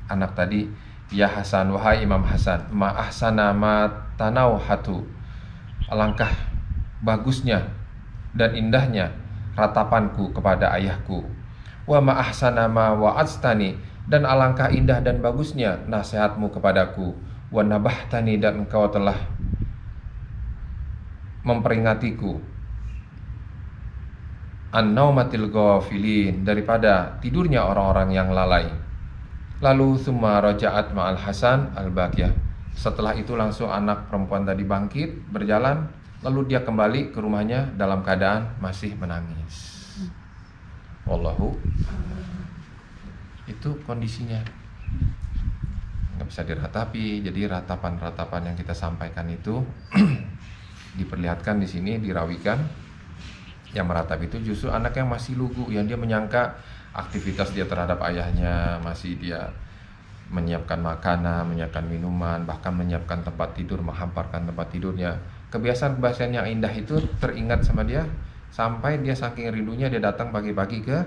anak tadi, ya Hasan, wahai Imam Hasan, ma ahsana ma tanauhatu. Alangkah bagusnya dan indahnya ratapanku kepada ayahku. Wa ma ahsana ma wa'adstani, dan alangkah indah dan bagusnya nasihatmu kepadaku. Wa nabahtani, dan engkau telah memperingatiku an-naumatil ghafilin, daripada tidurnya orang-orang yang lalai. Lalu summa raja'at ma'al Hasan al-Baqiyah. Setelah itu langsung anak perempuan tadi bangkit berjalan, lalu dia kembali ke rumahnya dalam keadaan masih menangis. Wallahu, itu kondisinya nggak bisa diratapi. Jadi ratapan-ratapan yang kita sampaikan itu diperlihatkan di sini, dirawikan. Yang meratap itu justru anak yang masih lugu, yang dia menyangka aktivitas dia terhadap ayahnya, masih dia menyiapkan makanan, menyiapkan minuman, bahkan menyiapkan tempat tidur, menghamparkan tempat tidurnya. Kebiasaan-kebiasaan yang indah itu teringat sama dia, sampai dia saking rindunya dia datang pagi-pagi ke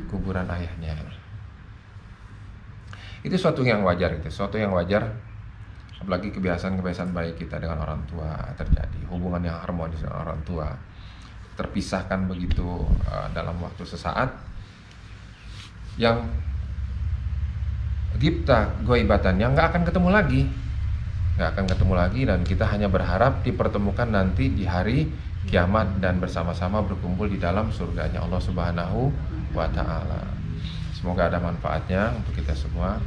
kuburan ayahnya. Itu suatu yang wajar, apalagi kebiasaan-kebiasaan baik kita dengan orang tua terjadi, hubungan yang harmonis dengan orang tua terpisahkan begitu dalam waktu sesaat, yang gipta goibatan, yang nggak akan ketemu lagi, dan kita hanya berharap dipertemukan nanti di hari kiamat dan bersama-sama berkumpul di dalam surganya Allah Subhanahu wa Ta'ala. Semoga ada manfaatnya untuk kita semua.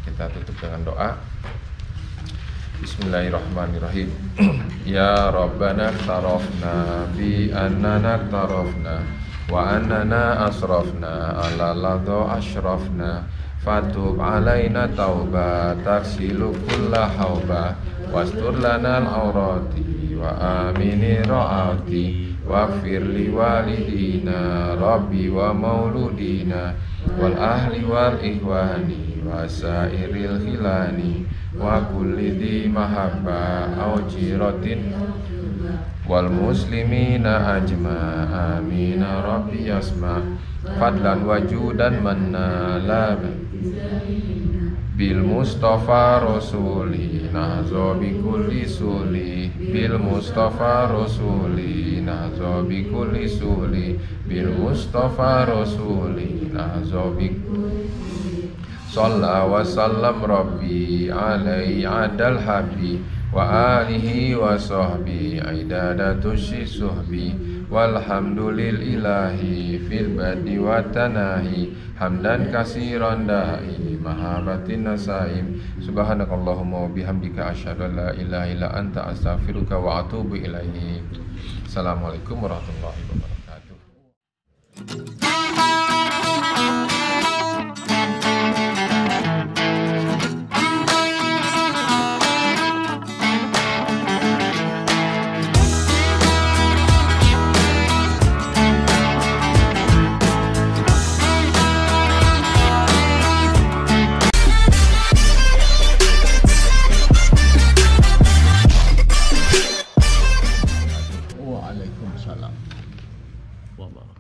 Kita tutup dengan doa. Bismillahirrahmanirrahim. Ya Rabbana tarafna bi annana tarafna wa annana asrafna ala ladha ashrafna fatub alaina tauba taksilu kulla hauba wastur lana al-awrati wa amini ra'ati waghfir li walidina rabbi wa mauludina wal ahli wal ihwani wa sairil khilani wa kulli di mahabba au jiratin wal muslimina ajma amin rabbi yasma fadlan wajudan manna la bil mustafa rasuli nazo bi kulli suli bil mustafa rasuli nazo bi kulli suli bil mustafa rasuli nazo bi Shalla wa sallam rabbi alaihi adal habi wa alihi wa sahbi aidadatu syisuhbi walhamdulil ilahi fil badi wa tanahi hamdan kasiran da'i mahabatin nasaim subhanakallahumma wa bihamdika asyhadu an la ilaha illa anta astaghfiruka wa atubu ilaik. Assalamualaikum warahmatullahi wabarakatuh. Waalaikumsalam. Wabarakallah.